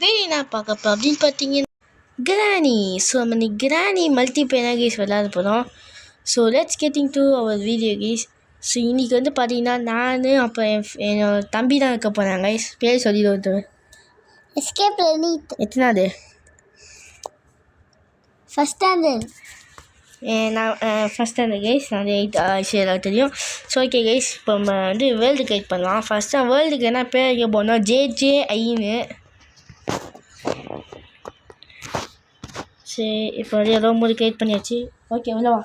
என்ன பார்க்க போகிறோம் அப்படின்னு பார்த்தீங்கன்னா கிராணி. ஸோ நம்ம இன்னைக்கு கிராணி மல்டிபிளேயர் கேஸ் விளையாட போகிறோம். So let's getting to our video games. So இன்றைக்கி வந்து பார்த்தீங்கன்னா நான் அப்புறம் என்னோட தம்பி தான் இருக்க போகிறாங்க. பேர் சொல்லிடு ஒருத்தர். எஸ்கேப் லெனித். எத்தனாவது? First standard. நான் ஃபஸ்ட் ஸ்டாண்டர்ட் கைஸ். நான் 8 சரி தெரியும். ஸோ ஓகே கைஸ், இப்போ நம்ம வந்து வேர்ல்டு கைட் பண்ணலாம். ஃபஸ்ட்டு வேர்ல்டுக்கு என்ன பேர் வைக்க போனோம்? JJIன்னு. சரி, இப்போ வந்து ஏதோ மூணு கைட் பண்ணியாச்சு. ஓகே உள்ள வா.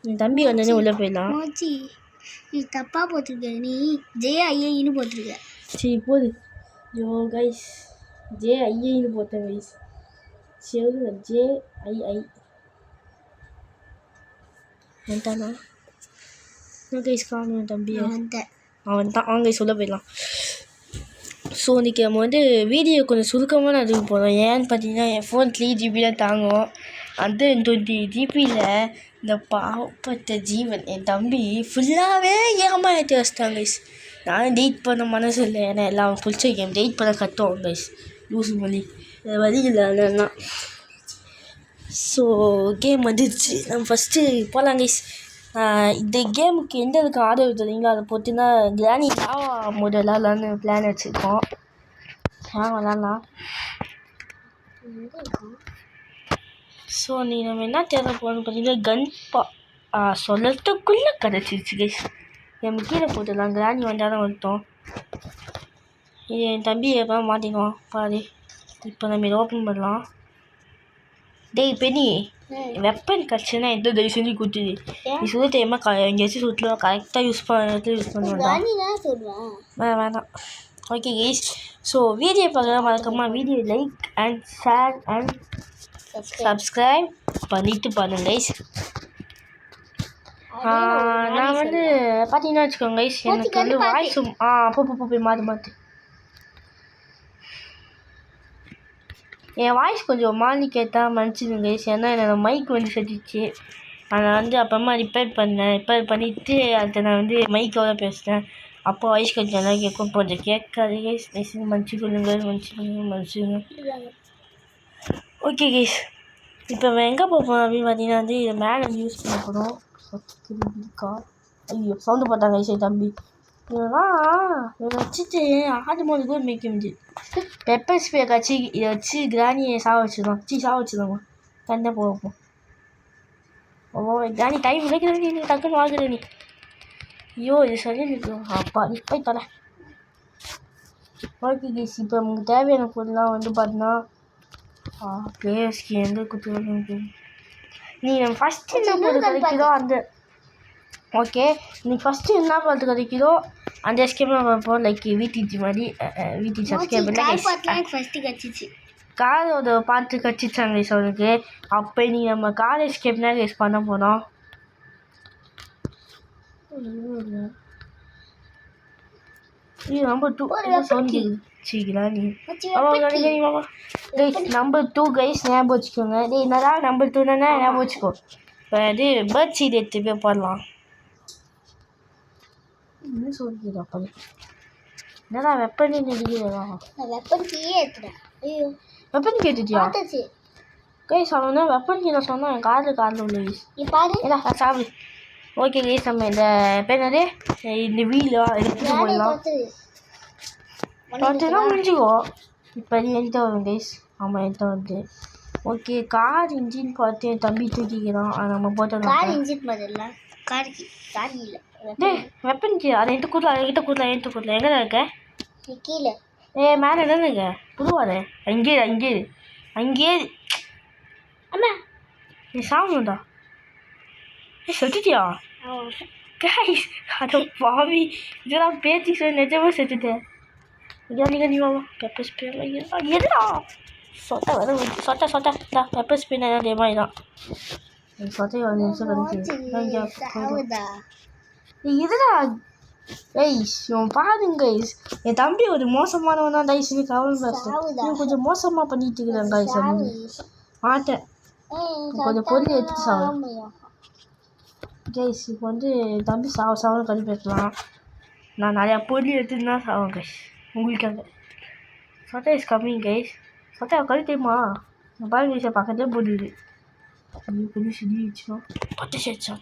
என் தம்பி வந்தோடனே உள்ளே போயிடலாம். மோச்சி நீ தப்பாக போட்டிருக்க. நீ JIIன்னு போட்டிருக்க. சரி போது. ஐயோ கைஸ், JIIன்னு போட்டேன் கைஸ். சரி JII வந்துட்டானா? கைஸ் காணும் என் தம்பி. அவன் தான். அவங்க சொல்ல போயிடலாம். ஸோ இன்றைக்கி நம்ம வந்து வீடியோ கொஞ்சம் சுருக்கமாக நான் அதுக்கு போகிறோம். ஏன்னு பார்த்தீங்கன்னா என் ஃபோன் 3GB தான் தாங்கும். அந்த 20GB இந்த பாவப்பட்ட ஜீவன் என் தம்பி ஃபுல்லாகவே ஏமாற்றி வச்சிட்டாங்க கைஸ். நானும் டெய்ட் பண்ண மனசு இல்லை. ஏன்னா எல்லாம் பிடிச்ச கேம் டெய்ட் பண்ண கற்றுவோம் கைஸ். யூஸ் பண்ணி வழி இல்லை இல்லைன்னா. ஸோ கேம் வந்துடுச்சு. நம்ம ஃபஸ்ட்டு போகலாம் கைஸ். இந்த கேமுக்கு எந்த இதுக்கு ஆதரவு தரீங்களோ அதை பொறுத்துனா கிராணி லாவா மோட் விளாட்லான்னு பிளான் வச்சுருக்கோம். விளாட்லாம். ஸோ நீ நம்ம என்ன தேவை போகணும்னு பார்த்தீங்கன்னா கன்பா சொல்லத்துக்குள்ளே கிடச்சிருச்சு கைஸ். நம்ம கீழே போட்டுடலாம். கிராணி வந்தால் தான் வந்துட்டோம். இது என் தம்பி எப்போ மாட்டிக்குவான் பாரு. இப்போ நம்ம இதை ஓப்பன் பண்ணலாம். டேய் பெனி, வெப்பன் கிடச்சுன்னா எந்த தயவு செஞ்சு கொடுத்துது. நீ சொல்ல தெரியுமா? எங்கேயாச்சும் சுற்றுலா கரெக்டாக யூஸ் பண்ணுவேன். வேணாம். ஓகே கைஸ், ஸோ வீடியோ பார்க்கலாம். மறக்காம video like and share and subscribe பண்ணிட்டு பாருங்க கைஸ். நான் வந்து பார்த்தீங்கன்னா வச்சுக்கோங்க கைஸ், எனக்கு வந்து வாய்ஸும் போய் மாற்று என் வாய்ஸ் கொஞ்சம் மாறி கேட்டால் மன்னிச்சிடுங்க கைஸ். ஏன்னா என்னோடய மைக் வந்து செஞ்சிச்சு. அதை வந்து அப்புறமா ரிப்பேர் பண்ணிவிட்டு அதை நான் வந்து மைக்கோட பேசுகிறேன். அப்போ வாய்ஸ் கொஞ்சம் நல்லா கேட்கும். கொஞ்சம் கேட்காது கைஸ். மன்னிச்சுக்கொள்ளுங்க. ஓகே கைஸ், இப்போ நம்ம எங்கே போகிறோம் அப்படின்னு பார்த்தீங்கன்னா வந்து இதை மேலே யூஸ் பண்ண போகிறோம். ஐயோ சவுண்டு போட்டாங்க கைஸ் என் தம்பி. இதை வச்சுட்டு ஆடு மாடு கூட மேய்க்க முடியுது. பெப்பர் ஸ்ப்ரே காய்ச்சி இதை வச்சு கிராணியை சாவச்சிடுவாங்க. தண்ணி போகும். கிராணி டைம் இல்லை. கிராணி டக்குன்னு வாங்குற நீ. ஐயோ இது சரி அப்பா நீ போய் தர. ஓகே கேஸ், இப்போ நமக்கு தேவையான பொருள்லாம் வந்து பார்த்தீங்கன்னா பிளேயர்ஸ்க்கு எந்த குத்து நீ நம்ம ஃபஸ்ட்டு என்ன பொருள் கிடைக்குதோ அந்த ஓகே நீ ஃபஸ்ட்டு என்ன பார்த்து கிடைக்குதோ அந்த எஸ்கேப் பார்ப்போம். லைக் VTG மாதிரி VTG எஸ்கேப் காரோட பார்த்து கட்சிச்சாங்க கைஸ் அவனுக்கு. அப்போ நீ நம்ம கார் எஸ்கேப்னா கைஸ் பண்ண போனோம். நம்பர் 2 சோனிக்கிறா நீ. நம்பர் 2 கைஸ் ஞாபகம் வச்சுக்கோங்க. டேய் என்னடா நம்பர் 2 தானே ஞாபகம் வச்சுக்கோ. இப்போ அது பேர்ட் சீட் எடுத்து போய் போடலாம். என்ன சொல்லிக்கிறா அப்போ? என்னடா வெப்பன் நடிக்கிறதா? வெப்பன் கேட்டுட்டியா கைஸ்? அவன் வெப்பன் கீழே சொன்னால் என் காரில் உள்ள கைஸ். ஏடா சாப்பிடு. ஓகே கைஸ், நம்ம இந்த பேனது இந்த வீலா எடுத்துகிட்டு போயிடலாம். பார்த்துதான் முடிஞ்சுக்கோ. இப்போ என்கிட்ட வரும் கைஸ். ஆமாம் என்கிட்ட வந்து ஓகே கார் இன்ஜின் பார்த்து என் தம்பி தூக்கிக்கிறான். அதை நம்ம போட்டோம். டேய் வெப்பன் கீழே அதை என்கிட்ட கூடலாம். எங்கே இருக்க? கீழே மேலே என்ன இருக்க? புதுவாத அங்கேயே அண்ணா நீ சாப்பிடணும்டா. செத்துட்டியா கைஸ்? அட பாவி, இதெல்லாம் பேச்சு சொல்லி நிஜமாக செத்துட்டேன். நீ வாமா பெப்பர் ஸ்ப்ரே எதுடா சொட்டா பெப்பர் ஸ்ப்ரே அதே மாதிரி தான் சொட்டை. ஒரு நிமிஷம் கிடைச்சி இதுடா கைஸ். பாருங்க கைஸ், என் தம்பி ஒரு மோசமானவன் தான். டைஸ் நீ கவலை பேசுகிறேன். கொஞ்சம் மோசமாக பண்ணிட்டு இருக்கிறேன் கைஸ். மாட்டேன் கொஞ்சம் பொருள் எடுத்துட்டு சாப்பிடும் கைஸ். இப்போ வந்து தம்பி சாவன்னு கழிப்பு வைக்கலாம். நான் நிறையா பொருள் எடுத்துட்டு தான் சாவேன் கைஸ் உங்களுக்காக. சொட்டை இஸ் கம்மிங் கைஸ். சொட்டை கழி தெரியுமா? பாருங்க கைஸ் பக்கத்துலேயே போட்டுது. அது கொஞ்சம் சிரிச்சா பட்டு சேர்ச்சா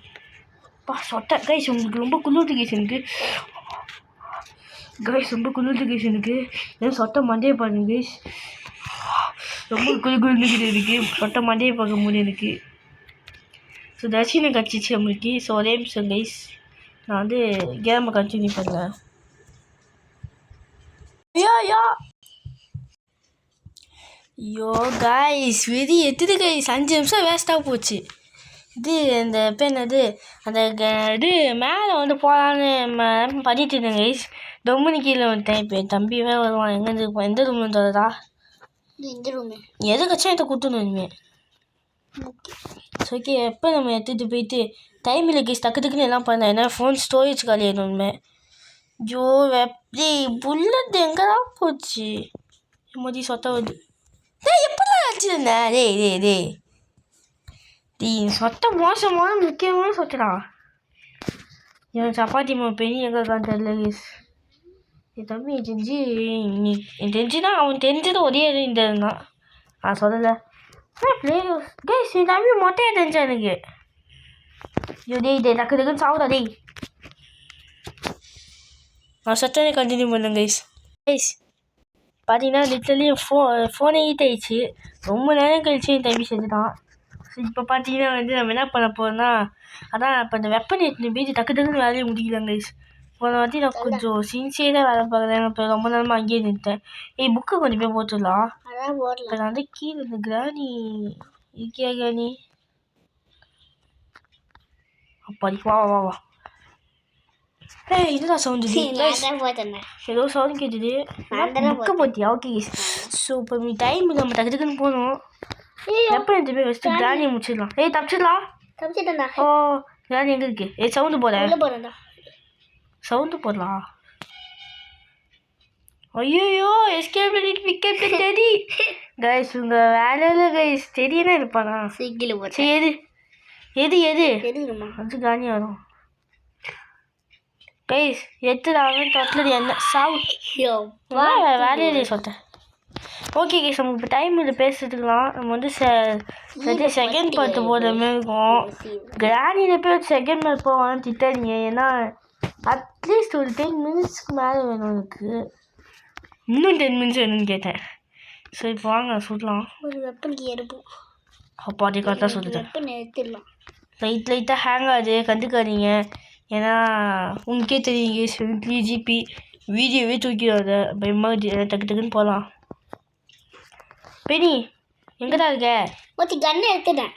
பா சொட்டை கைஸ். உங்களுக்கு ரொம்ப குளிர்ந்து கைஸ் எனக்கு. கைஸ் ரொம்ப குளிர்ந்து கைஸ் எனக்கு. ஏன் சொட்டை மண்டையை பாருங்க கைஸ். ரொம்ப குளிர்ந்துக்கிட்டு இருக்கு. சொட்டை மண்டையை பார்க்க முடியும் எனக்கு. ஸோ தர்ஷினை கட்சிச்சு நம்மளுக்கு. ஸோ ஒரே நிமிஷம் கைஸ், நான் வந்து கேமை கண்டினியூ பண்ணேன். ஐயோ கைஸ் விதி எத்துது கைஸ். 5 நிமிஷம் வேஸ்ட்டாக போச்சு. இது இந்த என்னது அந்த இது மேலே வந்து போகலான்னு பண்ணிட்டு இருந்தேன் கைஸ். ரொம்ப கீழே வந்துட்டேன். இப்போ என் தம்பியே வருவான். எங்கேருந்து எந்த ரூம்ல தரதா? இந்த ரூமு எது கட்சா இதை கொடுத்துணும் இனிமேல். ஓகே எப்போ நம்ம எடுத்துகிட்டு போயிட்டு டைம் இல்லை கைஸ். டக்குன்னு எல்லாம் பண்ணேன். ஏன்னா ஃபோன் ஸ்டோரேஜ் காலி ஆயிடுமே. ஜோ வெப்டி புல்லட் எங்கதான் போச்சு? மோதி சொத்த வருது. எப்படிலாம் வச்சுருந்தேன்? டேய் சொத்த மோசமான முக்கியமான சொத்தடா. இவன் சப்பாத்தி பெரிய எங்கே இருக்கான்னு தெரியல கைஸ். என் தம்பி தெரிஞ்சுதான் அவன் தெரிஞ்சது ஒரே இந்த இருந்தான். நான் சொல்லலை கைஸ். என் தம்பி மொட்டையாக தெரிஞ்சா எனக்கு. ஐயோ டேய் டக்குன்னு சாவுடா டேய். நான் சட்டனே கண்டினியூ பண்ணேன் கைஸ். பார்த்தீங்கன்னா லிட்டரலி ஃபோனே ஹீட் ஆயிடுச்சு. ரொம்ப நேரம் கழிச்சு என் தம்பி செஞ்சுட்டான். ஸோ இப்போ பார்த்தீங்கன்னா வந்து நம்ம என்ன பண்ண போகிறோம்னா, அதான் இப்போ இந்த வெப்பன் எடுத்துன்னு போய் டக்குன்னு வேலையை முடிக்கலாங்க கைஸ். போன வாட்டி நான் கொஞ்சம் சின்சியராக வேலை பார்க்குறேன். இப்போ ரொம்ப நேரமாக அங்கேயே நின்றுட்டேன். புக்கை கொஞ்சம் போய் போட்டுடலாம். இப்போ நான் வந்து கீழே இந்த கிராணி இருக்கியா கிராணி? அப்பா வா இதுதான் சவுண்டு. ஏதோ சவுண்ட் கேட்டுது. புக்கை போட்டியா? ஓகே ஸோ இப்போ டைம் நம்ம டக்குன்னு போகணும். எப்போ இந்த போய் ஃபஸ்ட்டு கிராணியை முடிச்சிடலாம். தப்பிச்சிடலாம். ஓ கிராணி எங்கே இருக்கு? சவுண்டு போடலாம். சவுண்டு போடலாம். ஐயோ எஸ்கேப் விக்கெட் தெரி கைஸ். உங்கள் வேலையில் கைஸ் தெரியனா இருப்பானா? சரி எது அது கிராணி வரும் கைஸ். எத்துடாங்க தொட்டில் என்ன சாவு வேலையிலே சொல்லிட்டேன். ஓகே கைஸ் நமக்கு இப்போ டைம் இல்லை பேசுறதுக்கலாம். நம்ம வந்து செகண்ட் பார்த்து போகிற மாதிரி இருக்கும். கிராணியில் போய் செகண்ட் பார்ட் போவான்னு திட்டாதீங்க. ஏன்னா அட்லீஸ்ட் ஒரு 10 மினிட்ஸ்க்கு மேலே வேணும் எனக்கு. இன்னும் 10 மினிட்ஸ் வேணும்னு கேட்டேன். ஸோ இப்போ வாங்க சுடலாம். ஒரு வெப்பனுக்கு எடுப்போம். அப்போ அதே கரெக்டாக சொல்லிட்டேன். வெப்பன் எடுத்துடலாம். லைட்டாக ஹேங் ஆகுது, கண்டுக்காதீங்க. ஏன்னா உங்களுக்கே தெரியுங்க 73 GB வீடியோவே தூக்கிடாத. பயமாக டக்குன்னு போகலாம். பெனி எங்கே தான் இருக்க? கண்ணை எடுத்துட்டேன்.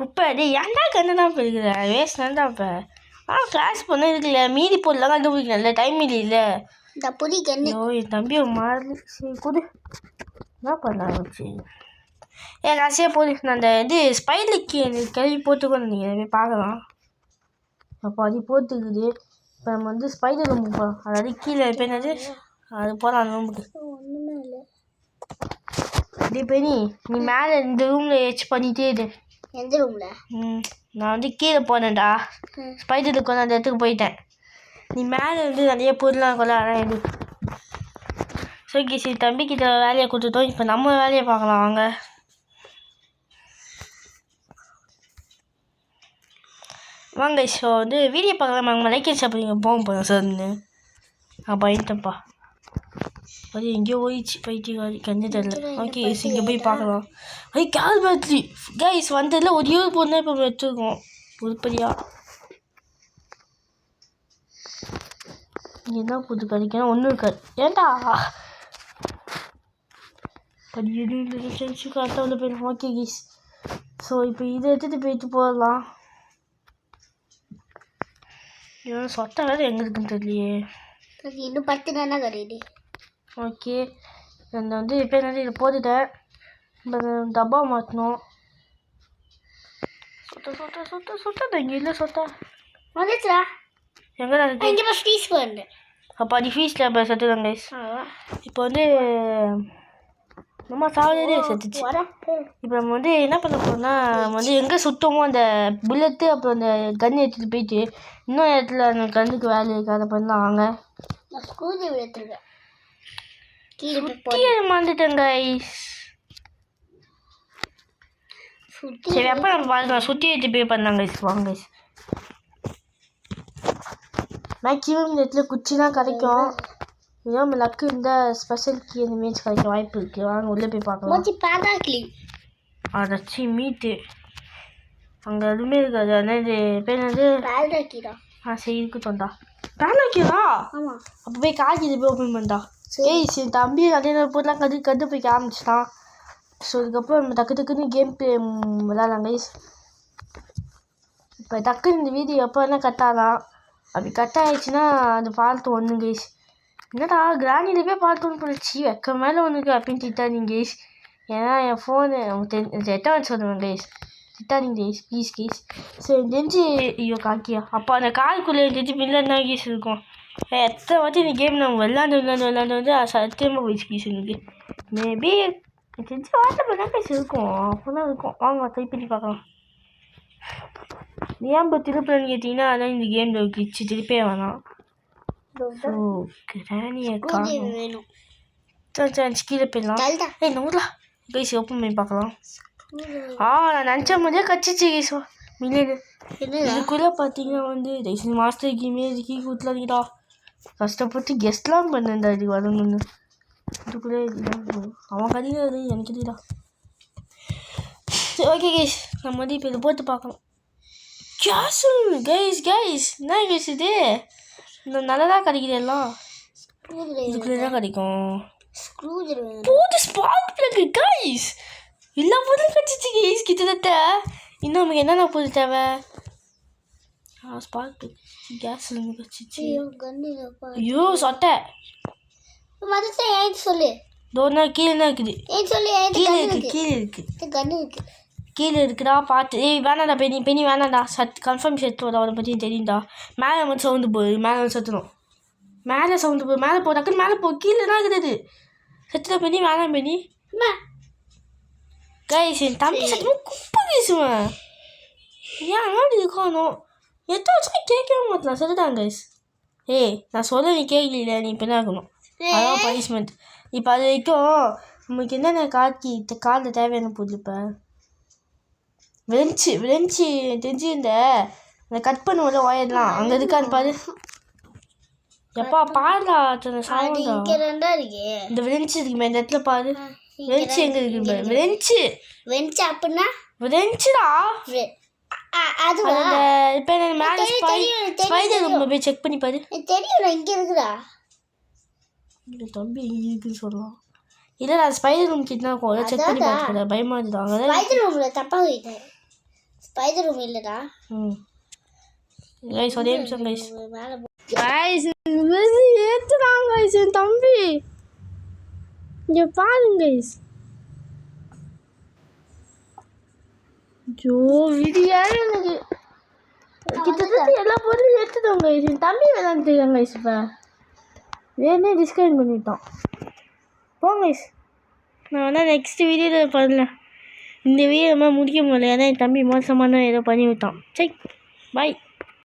குப்பை டே ஏன்டா கண்ணு தான் போயிருக்குற? வேஸ்ட் தான்டா. இப்போ கிளாஸ் பண்ண இருக்குல்ல, மீதி பொருள்லாம் கண்டுபிடிக்கல. டைம் இல்லை. இந்த புலி கண்ணு. ஐயோ என் தம்பி மாறி. சரி கொடு. என்ன பண்ணாச்சு? கடைசியாக போது நான் அந்த இது ஸ்பைலுக்கு எனக்கு கேள்வி போட்டுக்கணும். நீங்கள் போய் பார்க்கலாம். அப்போ அது போட்டுக்குது. இப்போ நம்ம வந்து ஸ்பைடர் ரூமுக்கு போகலாம். அதாவது கீழே இப்போ என்னது அது போகலாம். அந்த ரூமுக்கு ஒன்றுமே இல்லை. இப்படி பெனி நீ மேலே இந்த ரூமில் ஏச்சு பண்ணிகிட்டே இரு. எந்த ரூமில்? நான் வந்து கீழே போனேன்டா. ஸ்பைடருக்கு வந்து அந்த இடத்துக்கு போயிட்டேன். நீ மேலே வந்து நிறைய பொருளாக கொள்ள. அதான் எது சரி தம்பிக்கிட்ட வேலையை கொடுத்துட்டோம். இப்போ நம்ம வேலையை பார்க்கலாம் வாங்க. வாங்க ஸோ வந்து வீடியோ பார்க்கலாம். நம்ம லைக் சாப்பிடுங்க போகிறோம் சார்னு நான் பயன்ட்டேன்ப்பா. அது எங்கேயோ போயிடுச்சு பைத்தியக்காரி கண்ணு தெரியல. ஓகே இங்கே போய் பார்க்கலாம். கேல் பேட்ரி கைஸ் வந்ததில் ஒரே ஒரு பொண்ணு தான் இப்போ வச்சுருக்கோம். உருப்படியா என்ன புது கறிக்கணும் ஒன்றும் இருக்காது. ஏன்டா அது எதுவும் செஞ்சு கரெக்டாக உள்ள போயிடும். ஓகே கைஸ் ஸோ இப்போ இதை எடுத்துகிட்டு போயிட்டு போகலாம். சொட்டை வேறு எங்கே இருக்குன்னு தெரியலையே. இன்னும் 10 தானே கிடையாது. ஓகே அந்த வந்து இப்போ என்ன இதை போட்டுட்டேன். இப்போ டப்பா மாற்றணும். சொட்டை இங்கே இல்லை. சொட்டை வந்துச்சுடா. எங்கே தான் இருக்கு? இங்கே ஃபீஸ் பண்ணு. அப்போ அது ஃபீஸில் இப்போ செத்துதான் கைஸ். இப்போ வந்து நம்ம சாவதே செத்துச்சு. இப்போ நம்ம வந்து என்ன பண்ண போகிறோம்னா நம்ம வந்து எங்கே சுத்தமோ அந்த புல்லட்டு அப்புறம் அந்த கன் எடுத்துகிட்டு போயிட்டு இன்னொரு இடத்துல அந்த கண்ணுக்கு வேலை இருக்குது. அதை பண்ணலாம் வாங்க. நான் ஸ்கூல் எடுத்துருக்கேன். கீழே சுத்தியை மறந்துட்டேன் கைஸ். சரி அப்போ நம்ம பார்க்கலாம். சுற்றி வச்சு பே பண்ணாங்க கைஸ். வாங்க கைஸ். மேக்ஸிமம் இந்த இடத்துல குச்சி தான் கிடைக்கும். இதோ நம்ம லக்கு இந்த ஸ்பெஷல் கீ அந்த மீன்ஸ் கிடைக்க வாய்ப்பு இருக்குது. வாங்க உள்ளே போய் பார்க்கலாம். அதாச்சி மீட்டு அங்கே எதுவுமே இருக்காது. என்னது பேர் என்னது? சரி இருக்கு தொண்டா பேனாக்கியா. அப்போ போய் காய்ச்சி போய் ஓப்பன் பண்ணா. சரி தம்பி அதே போட்டுலாம் கண்டு போய் ஆரம்பிச்சிட்டான். ஸோ அதுக்கப்புறம் நம்ம டக்குன்னு கேம் ப்ளே விளாட்லாம் கைஸ். இப்போ டக்குன்னு இந்த வீடியோ எப்போ வேணால் கட் ஆகலாம். அப்படி கட் ஆகிடுச்சுன்னா அது பார்த்து ஒன்று கைஸ். என்னடா கிராண்டியில் போய் பார்த்து ஒன்று போயிடுச்சு வெக்க மேலே ஒன்றுக்கு அப்படின்னு திட்டாதீங்க கைஸ். ஏன்னா என் ஃபோனு எட்டாவது சொல்லுவேன் கைஸ். திட்டாதீங்க கைஸ் ப்ளீஸ் கைஸ். சரி தெரிஞ்சு ஐயோ காக்கியா. அப்போ அந்த காருக்குள்ளே தெரிஞ்சு மில்லன்னா கேஸ் இருக்கும். எத்தனை வாட்டி இந்த கேம் நம்ம விளாண்டு வந்து சத்தியமாக போயிடுச்சு கேஸ் எனக்கு. மேபி தெரிஞ்சு வாட்டர் தான் கேஸ் இருக்கும். அப்போ தான் இருக்கும். வாங்க ட்ரை பண்ணி பார்க்கலாம். ஏன் இப்போ திருப்பலன்னு கேட்டிங்கன்னா அதான் இந்த கேமில் இருந்துச்சு. திருப்பே வேணாம். ஸோ கிராணியை காணும் கீழே போயிடலாம். ஏய் நோடா கைஸ் ஓப்பன் பண்ணி பார்க்கலாம். நான் நினச்ச மாதிரியே கச்சிச்சு கைஸ் மில்லியனு. இதுக்குள்ளே பார்த்தீங்கன்னா வந்து மாஸ்டர் கேமே கீ கொடுத்துலாதீங்கடா. கஷ்டப்பட்டு கெஸ்ட்லாம் பண்ணேன்டா இது வரணும்னு. இதுக்குள்ளே அவன் கதையாது எனக்கு தெரியுதா. சரி ஓகே கைஸ் நம்ம வந்து இப்போ இதை போட்டு பார்க்கலாம். கேஷும் கைஸ் என்ன கைஸ் இது இந்த நல்லதாக கிடைக்குது எல்லாம். இதுக்குள்ளே தான் கிடைக்கும். போது ஸ்பார்க் பிளக்கு கைஸ் எல்லா பொருளும் கிடச்சிச்சு கைஸ் கிட்டத்தட்ட. இன்னும் நமக்கு என்னென்ன பொருள் தேவை? ஸ்பார்க் பிளக் கேஸ் சிலிண்டர் கிடச்சிச்சு. ஐயோ சொட்டை சொல்லு தோனா கீழே தான் இருக்குது. கீழே இருக்குடா பார்த்து. ஏய் வேணாடா பெனி வேணாடா. கன்ஃபார்ம் செத்து வர அவனை பற்றி தெரியும்டா. மேலே வந்து சவுண்டு போகுது. மேலே வந்து செத்துடும். மேலே சவுண்டு போகுது. மேலே போ டக்குன்னு மேலே போ. கீழே தான் இருக்குது. செத்துட பெனி வேணாம் பெனி. கைஸ் என் தம்பி சத்தமாக குப்பை பேசுவேன். ஏன் அப்படி இருக்கணும் எத்தனை வச்சுக்கா கேட்கவே மாட்டலாம். செத்துட்டாங்க கைஸ். ஏய் நான் சொல்ல நீ கேட்கல. நீ இப்போ தான் இருக்கணும். அதான் பனிஷ்மெண்ட். இப்போ அது வரைக்கும் நமக்கு என்னென்ன காலில் தேவையான பொருள் இப்போ விளைஞ்சி தெரிஞ்சு இந்த கட் பண்ணுவோம்ல ஒயர்லாம் அங்கே இருக்கான்னு பாரு. எப்பா பாருடா சவுண்டா இந்த விளைஞ்சி இருக்குமே இந்த இடத்துல பாரு. விளைஞ்சி எங்கே இருக்கு பாரு. விளைஞ்சி அப்படின்னா விளைஞ்சிடா. அது இப்போ மேலே ஸ்பைடர் ரூம் போய் செக் பண்ணி பாரு. தெரியும் இங்கே இருக்குதா தம்பி இங்கே இருக்குன்னு சொல்லலாம். இல்லை நான் ஸ்பைடர் ரூம் கிட்ட இருக்கும். செக் பண்ணி பார்த்துக்கிறேன். பயமாக இருந்துட்டாங்க. ஸ்பைடர் ரூமில் தப்பாக போயிட்டேன். ஸ்பைடர் ரூம் இல்லைடா. கைஸ் ஒரே நிமிஷம் கைஸ். கைஸ் ஏற்றுறாங்க கைஸ் என் தம்பி. இங்கே பாருங்க கைஸ். ஜோ விடியா எனக்கு கிட்டத்தட்ட எல்லா பொருளும் எடுத்துட்டோம் கைஸ். என் தம்பி விளாண்டுருக்காங்க கைஸ். இப்போ வேணே டிஸ்கவுண்ட் பண்ணிட்டோம். போங்க கைஸ் நான் வேணால் நெக்ஸ்ட் வீடியோவில் பண்ணலாம். இந்த வீடியோ நம்ம முடிக்க முடியல. ஏன்னா என் தம்பி மோசமான ஏதோ பண்ணி விட்டான். சரி பாய்.